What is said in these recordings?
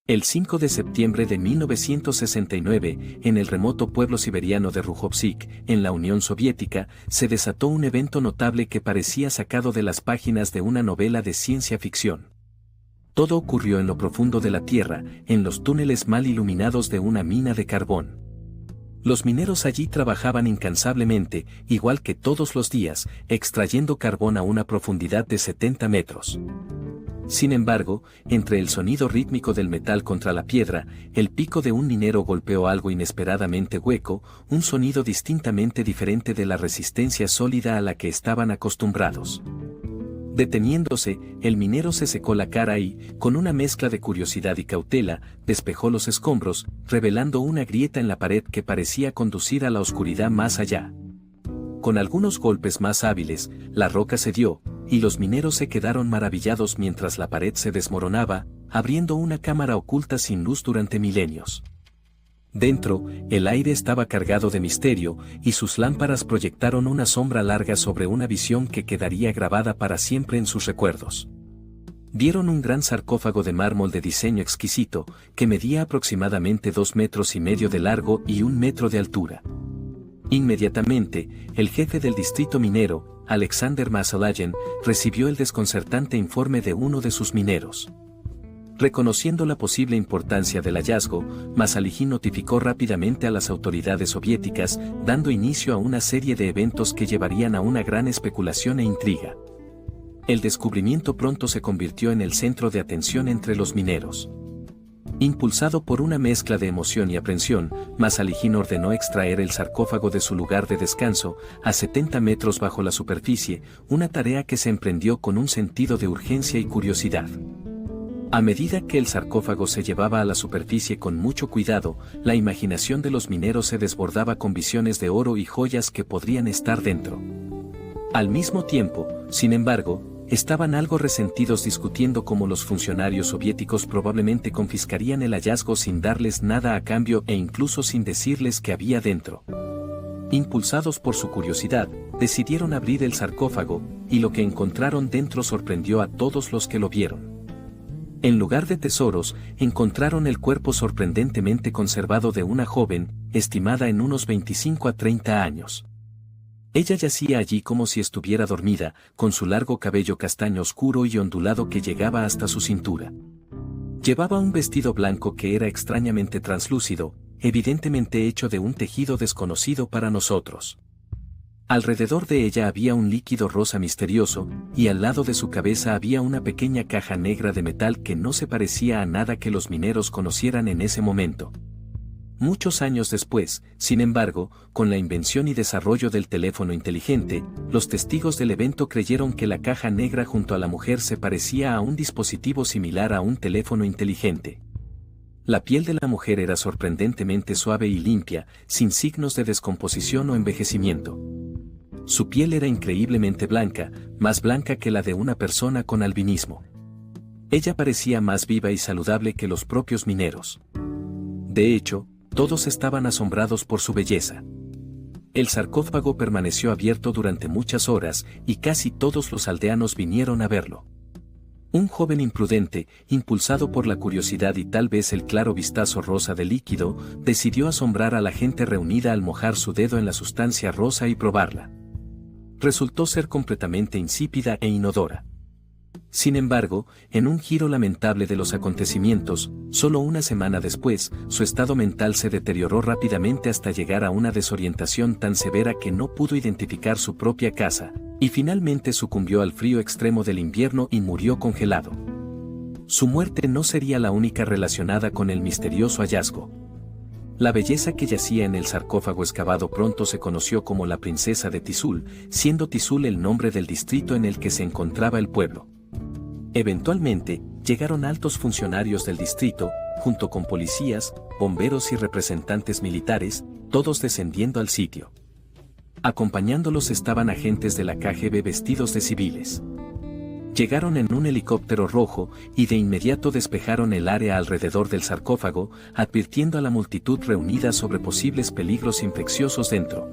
El 5 de septiembre de 1969, en el remoto pueblo siberiano de Rujovsik, en la Unión Soviética, se desató un evento notable que parecía sacado de las páginas de una novela de ciencia ficción. Todo ocurrió en lo profundo de la tierra, en los túneles mal iluminados de una mina de carbón. Los mineros allí trabajaban incansablemente, igual que todos los días, extrayendo carbón a una profundidad de 70 metros. Sin embargo, entre el sonido rítmico del metal contra la piedra, el pico de un minero golpeó algo inesperadamente hueco, un sonido distintamente diferente de la resistencia sólida a la que estaban acostumbrados. Deteniéndose, el minero se secó la cara y, con una mezcla de curiosidad y cautela, despejó los escombros, revelando una grieta en la pared que parecía conducir a la oscuridad más allá. Con algunos golpes más hábiles, la roca cedió, y los mineros se quedaron maravillados mientras la pared se desmoronaba, abriendo una cámara oculta sin luz durante milenios. Dentro, el aire estaba cargado de misterio, y sus lámparas proyectaron una sombra larga sobre una visión que quedaría grabada para siempre en sus recuerdos. Vieron un gran sarcófago de mármol de diseño exquisito, que medía aproximadamente 2,5 metros de largo y 1 metro de altura. Inmediatamente, el jefe del distrito minero, Alexander Masalayan, recibió el desconcertante informe de uno de sus mineros. Reconociendo la posible importancia del hallazgo, Masalihin notificó rápidamente a las autoridades soviéticas, dando inicio a una serie de eventos que llevarían a una gran especulación e intriga. El descubrimiento pronto se convirtió en el centro de atención entre los mineros. Impulsado por una mezcla de emoción y aprensión, Masalihin ordenó extraer el sarcófago de su lugar de descanso, a 70 metros bajo la superficie, una tarea que se emprendió con un sentido de urgencia y curiosidad. A medida que el sarcófago se llevaba a la superficie con mucho cuidado, la imaginación de los mineros se desbordaba con visiones de oro y joyas que podrían estar dentro. Al mismo tiempo, sin embargo, estaban algo resentidos discutiendo cómo los funcionarios soviéticos probablemente confiscarían el hallazgo sin darles nada a cambio e incluso sin decirles qué había dentro. Impulsados por su curiosidad, decidieron abrir el sarcófago, y lo que encontraron dentro sorprendió a todos los que lo vieron. En lugar de tesoros, encontraron el cuerpo sorprendentemente conservado de una joven, estimada en unos 25 a 30 años. Ella yacía allí como si estuviera dormida, con su largo cabello castaño oscuro y ondulado que llegaba hasta su cintura. Llevaba un vestido blanco que era extrañamente translúcido, evidentemente hecho de un tejido desconocido para nosotros. Alrededor de ella había un líquido rosa misterioso, y al lado de su cabeza había una pequeña caja negra de metal que no se parecía a nada que los mineros conocieran en ese momento. Muchos años después, sin embargo, con la invención y desarrollo del teléfono inteligente, los testigos del evento creyeron que la caja negra junto a la mujer se parecía a un dispositivo similar a un teléfono inteligente. La piel de la mujer era sorprendentemente suave y limpia, sin signos de descomposición o envejecimiento. Su piel era increíblemente blanca, más blanca que la de una persona con albinismo. Ella parecía más viva y saludable que los propios mineros. De hecho, todos estaban asombrados por su belleza. El sarcófago permaneció abierto durante muchas horas y casi todos los aldeanos vinieron a verlo. Un joven imprudente, impulsado por la curiosidad y tal vez el claro vistazo rosa del líquido, decidió asombrar a la gente reunida al mojar su dedo en la sustancia rosa y probarla. Resultó ser completamente insípida e inodora. Sin embargo, en un giro lamentable de los acontecimientos, solo una semana después, su estado mental se deterioró rápidamente hasta llegar a una desorientación tan severa que no pudo identificar su propia casa, y finalmente sucumbió al frío extremo del invierno y murió congelado. Su muerte no sería la única relacionada con el misterioso hallazgo. La belleza que yacía en el sarcófago excavado pronto se conoció como la princesa de Tizul, siendo Tizul el nombre del distrito en el que se encontraba el pueblo. Eventualmente, llegaron altos funcionarios del distrito, junto con policías, bomberos y representantes militares, todos descendiendo al sitio. Acompañándolos estaban agentes de la KGB vestidos de civiles. Llegaron en un helicóptero rojo y de inmediato despejaron el área alrededor del sarcófago, advirtiendo a la multitud reunida sobre posibles peligros infecciosos dentro.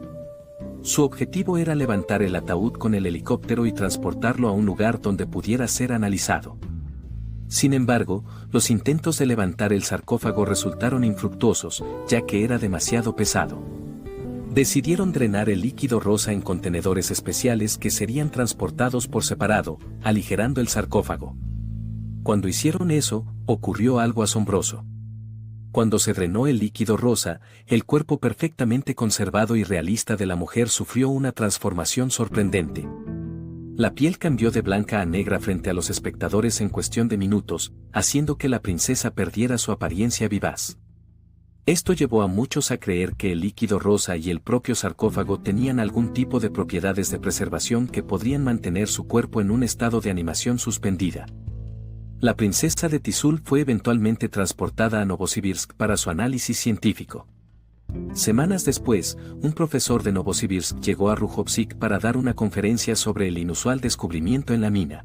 Su objetivo era levantar el ataúd con el helicóptero y transportarlo a un lugar donde pudiera ser analizado. Sin embargo, los intentos de levantar el sarcófago resultaron infructuosos, ya que era demasiado pesado. Decidieron drenar el líquido rosa en contenedores especiales que serían transportados por separado, aligerando el sarcófago. Cuando hicieron eso, ocurrió algo asombroso. Cuando se drenó el líquido rosa, el cuerpo perfectamente conservado y realista de la mujer sufrió una transformación sorprendente. La piel cambió de blanca a negra frente a los espectadores en cuestión de minutos, haciendo que la princesa perdiera su apariencia vivaz. Esto llevó a muchos a creer que el líquido rosa y el propio sarcófago tenían algún tipo de propiedades de preservación que podrían mantener su cuerpo en un estado de animación suspendida. La princesa de Tizul fue eventualmente transportada a Novosibirsk para su análisis científico. Semanas después, un profesor de Novosibirsk llegó a Rujovsik para dar una conferencia sobre el inusual descubrimiento en la mina.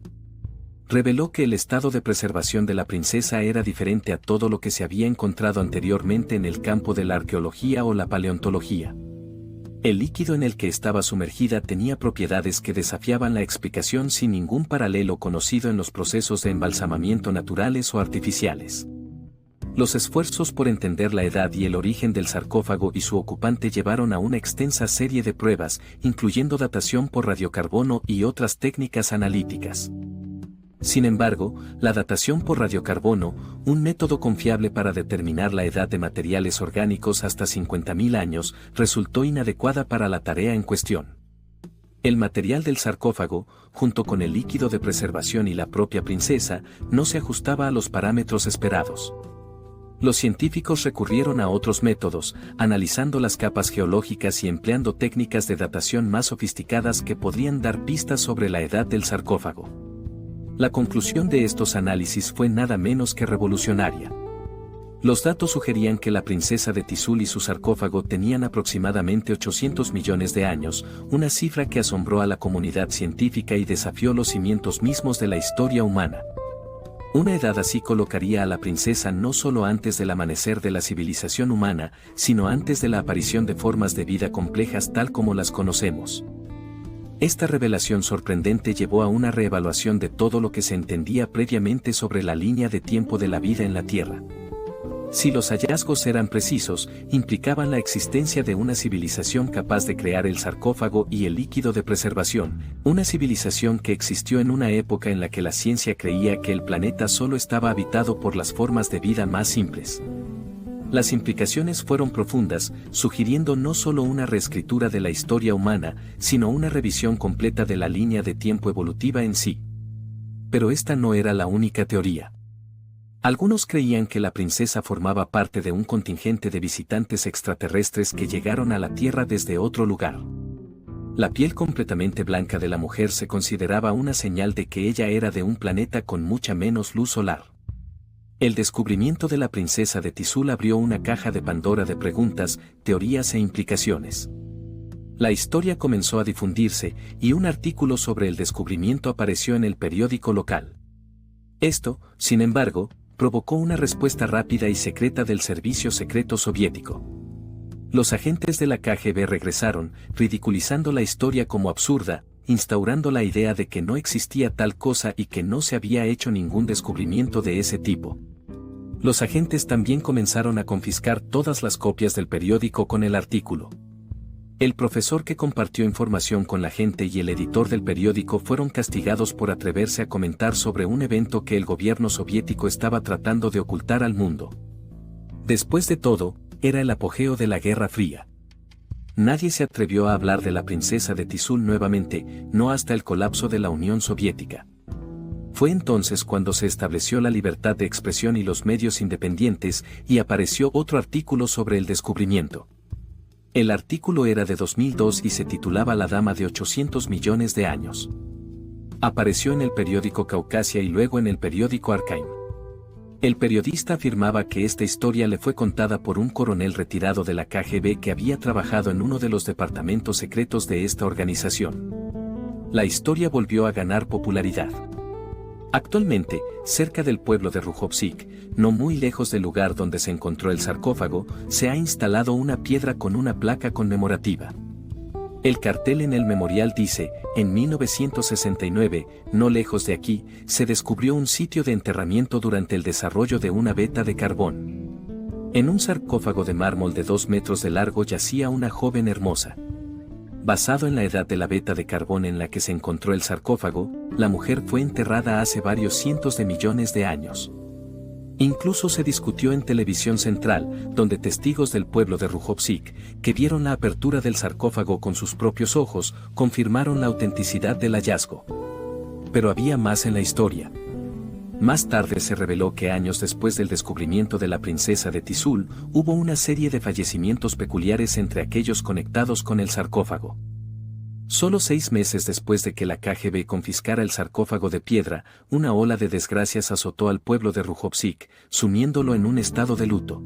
Reveló que el estado de preservación de la princesa era diferente a todo lo que se había encontrado anteriormente en el campo de la arqueología o la paleontología. El líquido en el que estaba sumergida tenía propiedades que desafiaban la explicación sin ningún paralelo conocido en los procesos de embalsamamiento naturales o artificiales. Los esfuerzos por entender la edad y el origen del sarcófago y su ocupante llevaron a una extensa serie de pruebas, incluyendo datación por radiocarbono y otras técnicas analíticas. Sin embargo, la datación por radiocarbono, un método confiable para determinar la edad de materiales orgánicos hasta 50.000 años, resultó inadecuada para la tarea en cuestión. El material del sarcófago, junto con el líquido de preservación y la propia princesa, no se ajustaba a los parámetros esperados. Los científicos recurrieron a otros métodos, analizando las capas geológicas y empleando técnicas de datación más sofisticadas que podrían dar pistas sobre la edad del sarcófago. La conclusión de estos análisis fue nada menos que revolucionaria. Los datos sugerían que la princesa de Tizul y su sarcófago tenían aproximadamente 800 millones de años, una cifra que asombró a la comunidad científica y desafió los cimientos mismos de la historia humana. Una edad así colocaría a la princesa no solo antes del amanecer de la civilización humana, sino antes de la aparición de formas de vida complejas tal como las conocemos. Esta revelación sorprendente llevó a una reevaluación de todo lo que se entendía previamente sobre la línea de tiempo de la vida en la Tierra. Si los hallazgos eran precisos, implicaban la existencia de una civilización capaz de crear el sarcófago y el líquido de preservación, una civilización que existió en una época en la que la ciencia creía que el planeta solo estaba habitado por las formas de vida más simples. Las implicaciones fueron profundas, sugiriendo no solo una reescritura de la historia humana, sino una revisión completa de la línea de tiempo evolutiva en sí. Pero esta no era la única teoría. Algunos creían que la princesa formaba parte de un contingente de visitantes extraterrestres que llegaron a la Tierra desde otro lugar. La piel completamente blanca de la mujer se consideraba una señal de que ella era de un planeta con mucha menos luz solar. El descubrimiento de la princesa de Tizul abrió una caja de Pandora de preguntas, teorías e implicaciones. La historia comenzó a difundirse, y un artículo sobre el descubrimiento apareció en el periódico local. Esto, sin embargo, provocó una respuesta rápida y secreta del servicio secreto soviético. Los agentes de la KGB regresaron, ridiculizando la historia como absurda, instaurando la idea de que no existía tal cosa y que no se había hecho ningún descubrimiento de ese tipo. Los agentes también comenzaron a confiscar todas las copias del periódico con el artículo. El profesor que compartió información con la gente y el editor del periódico fueron castigados por atreverse a comentar sobre un evento que el gobierno soviético estaba tratando de ocultar al mundo. Después de todo, era el apogeo de la Guerra Fría. Nadie se atrevió a hablar de la princesa de Tizul nuevamente, no hasta el colapso de la Unión Soviética. Fue entonces cuando se estableció la libertad de expresión y los medios independientes, y apareció otro artículo sobre el descubrimiento. El artículo era de 2002 y se titulaba La dama de 800 millones de años. Apareció en el periódico Caucasia y luego en el periódico Arkaim. El periodista afirmaba que esta historia le fue contada por un coronel retirado de la KGB que había trabajado en uno de los departamentos secretos de esta organización. La historia volvió a ganar popularidad. Actualmente, cerca del pueblo de Rujovsik, no muy lejos del lugar donde se encontró el sarcófago, se ha instalado una piedra con una placa conmemorativa. El cartel en el memorial dice, en 1969, no lejos de aquí, se descubrió un sitio de enterramiento durante el desarrollo de una veta de carbón. En un sarcófago de mármol de 2 metros de largo yacía una joven hermosa. Basado en la edad de la veta de carbón en la que se encontró el sarcófago, la mujer fue enterrada hace varios cientos de millones de años. Incluso se discutió en Televisión Central, donde testigos del pueblo de Rujovsik, que vieron la apertura del sarcófago con sus propios ojos, confirmaron la autenticidad del hallazgo. Pero había más en la historia. Más tarde se reveló que años después del descubrimiento de la princesa de Tizul, hubo una serie de fallecimientos peculiares entre aquellos conectados con el sarcófago. Solo 6 meses después de que la KGB confiscara el sarcófago de piedra, una ola de desgracias azotó al pueblo de Rujovsik, sumiéndolo en un estado de luto.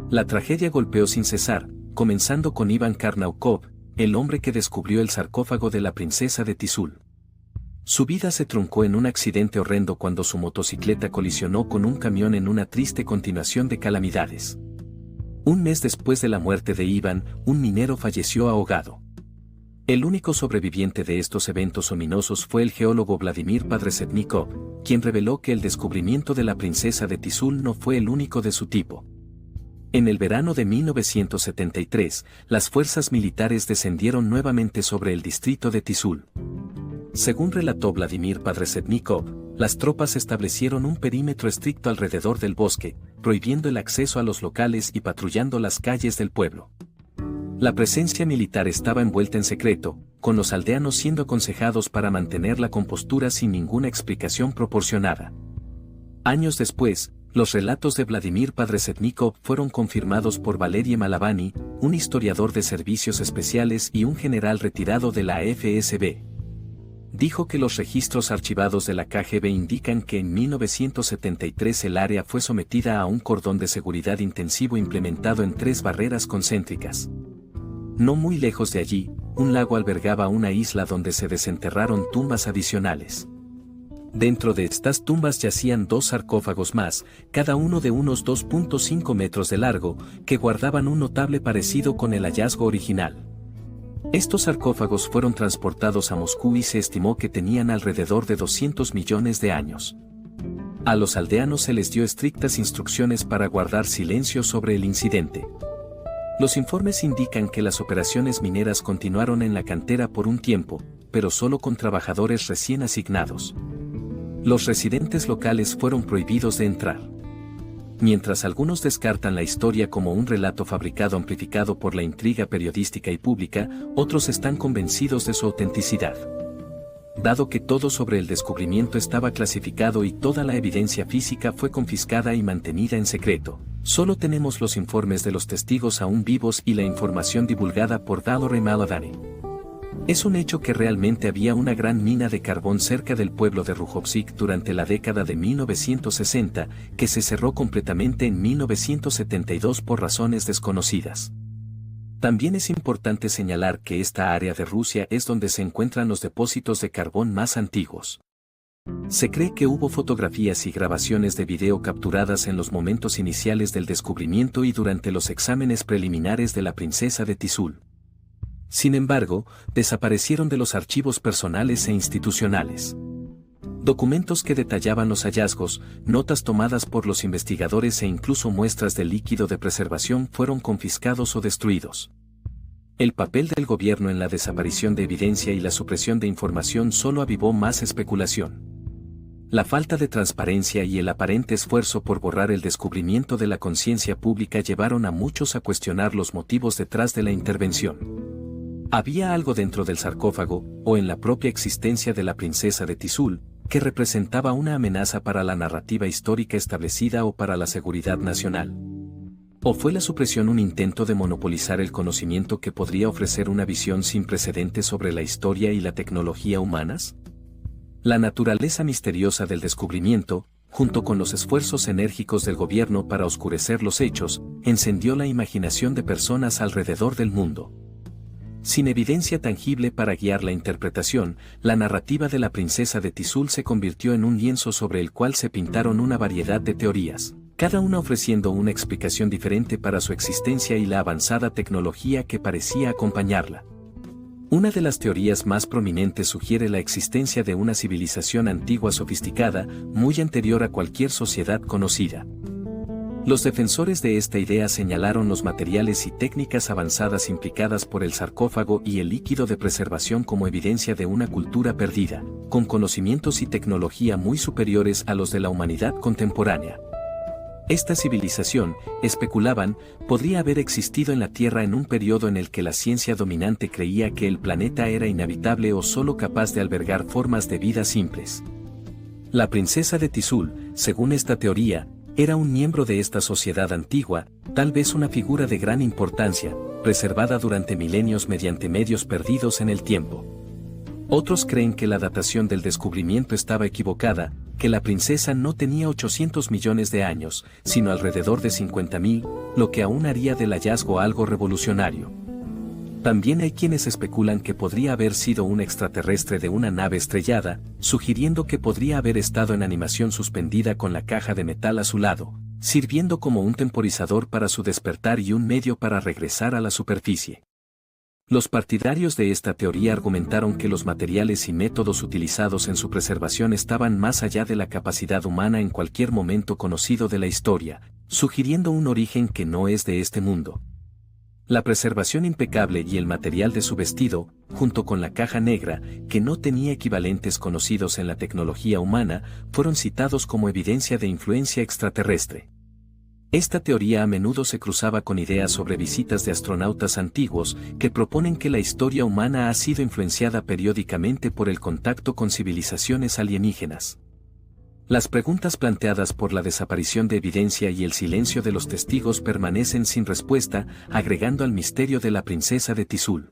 La tragedia golpeó sin cesar, comenzando con Iván Karnaukov, el hombre que descubrió el sarcófago de la princesa de Tizul. Su vida se truncó en un accidente horrendo cuando su motocicleta colisionó con un camión en una triste continuación de calamidades. Un mes después de la muerte de Iván, un minero falleció ahogado. El único sobreviviente de estos eventos ominosos fue el geólogo Vladimir Padresebnikov, quien reveló que el descubrimiento de la princesa de Tizul no fue el único de su tipo. En el verano de 1973, las fuerzas militares descendieron nuevamente sobre el distrito de Tizul. Según relató Vladimir Padresebnikov, las tropas establecieron un perímetro estricto alrededor del bosque, prohibiendo el acceso a los locales y patrullando las calles del pueblo. La presencia militar estaba envuelta en secreto, con los aldeanos siendo aconsejados para mantener la compostura sin ninguna explicación proporcionada. Años después, los relatos de Vladimir Padresebnikov fueron confirmados por Valery Malavany, un historiador de servicios especiales y un general retirado de la FSB. Dijo que los registros archivados de la KGB indican que en 1973 el área fue sometida a un cordón de seguridad intensivo implementado en 3 barreras concéntricas. No muy lejos de allí, un lago albergaba una isla donde se desenterraron tumbas adicionales. Dentro de estas tumbas yacían 2 sarcófagos más, cada uno de unos 2.5 metros de largo, que guardaban un notable parecido con el hallazgo original. Estos sarcófagos fueron transportados a Moscú y se estimó que tenían alrededor de 200 millones de años. A los aldeanos se les dio estrictas instrucciones para guardar silencio sobre el incidente. Los informes indican que las operaciones mineras continuaron en la cantera por un tiempo, pero solo con trabajadores recién asignados. Los residentes locales fueron prohibidos de entrar. Mientras algunos descartan la historia como un relato fabricado amplificado por la intriga periodística y pública, otros están convencidos de su autenticidad. Dado que todo sobre el descubrimiento estaba clasificado y toda la evidencia física fue confiscada y mantenida en secreto, solo tenemos los informes de los testigos aún vivos y la información divulgada por Valery Malavany. Es un hecho que realmente había una gran mina de carbón cerca del pueblo de Rujovsik durante la década de 1960, que se cerró completamente en 1972 por razones desconocidas. También es importante señalar que esta área de Rusia es donde se encuentran los depósitos de carbón más antiguos. Se cree que hubo fotografías y grabaciones de video capturadas en los momentos iniciales del descubrimiento y durante los exámenes preliminares de la princesa de Tizul. Sin embargo, desaparecieron de los archivos personales e institucionales. Documentos que detallaban los hallazgos, notas tomadas por los investigadores e incluso muestras de líquido de preservación fueron confiscados o destruidos. El papel del gobierno en la desaparición de evidencia y la supresión de información solo avivó más especulación. La falta de transparencia y el aparente esfuerzo por borrar el descubrimiento de la conciencia pública llevaron a muchos a cuestionar los motivos detrás de la intervención. Había algo dentro del sarcófago, o en la propia existencia de la princesa de Tizul, que representaba una amenaza para la narrativa histórica establecida o para la seguridad nacional. ¿O fue la supresión un intento de monopolizar el conocimiento que podría ofrecer una visión sin precedentes sobre la historia y la tecnología humanas? La naturaleza misteriosa del descubrimiento, junto con los esfuerzos enérgicos del gobierno para oscurecer los hechos, encendió la imaginación de personas alrededor del mundo. Sin evidencia tangible para guiar la interpretación, la narrativa de la princesa de Tizul se convirtió en un lienzo sobre el cual se pintaron una variedad de teorías, cada una ofreciendo una explicación diferente para su existencia y la avanzada tecnología que parecía acompañarla. Una de las teorías más prominentes sugiere la existencia de una civilización antigua sofisticada, muy anterior a cualquier sociedad conocida. Los defensores de esta idea señalaron los materiales y técnicas avanzadas implicadas por el sarcófago y el líquido de preservación como evidencia de una cultura perdida, con conocimientos y tecnología muy superiores a los de la humanidad contemporánea. Esta civilización, especulaban, podría haber existido en la Tierra en un periodo en el que la ciencia dominante creía que el planeta era inhabitable o solo capaz de albergar formas de vida simples. La princesa de Tizul, según esta teoría, era un miembro de esta sociedad antigua, tal vez una figura de gran importancia, preservada durante milenios mediante medios perdidos en el tiempo. Otros creen que la datación del descubrimiento estaba equivocada, que la princesa no tenía 800 millones de años, sino alrededor de 50.000, lo que aún haría del hallazgo algo revolucionario. También hay quienes especulan que podría haber sido un extraterrestre de una nave estrellada, sugiriendo que podría haber estado en animación suspendida con la caja de metal a su lado, sirviendo como un temporizador para su despertar y un medio para regresar a la superficie. Los partidarios de esta teoría argumentaron que los materiales y métodos utilizados en su preservación estaban más allá de la capacidad humana en cualquier momento conocido de la historia, sugiriendo un origen que no es de este mundo. La preservación impecable y el material de su vestido, junto con la caja negra, que no tenía equivalentes conocidos en la tecnología humana, fueron citados como evidencia de influencia extraterrestre. Esta teoría a menudo se cruzaba con ideas sobre visitas de astronautas antiguos que proponen que la historia humana ha sido influenciada periódicamente por el contacto con civilizaciones alienígenas. Las preguntas planteadas por la desaparición de evidencia y el silencio de los testigos permanecen sin respuesta, agregando al misterio de la princesa de Tizul.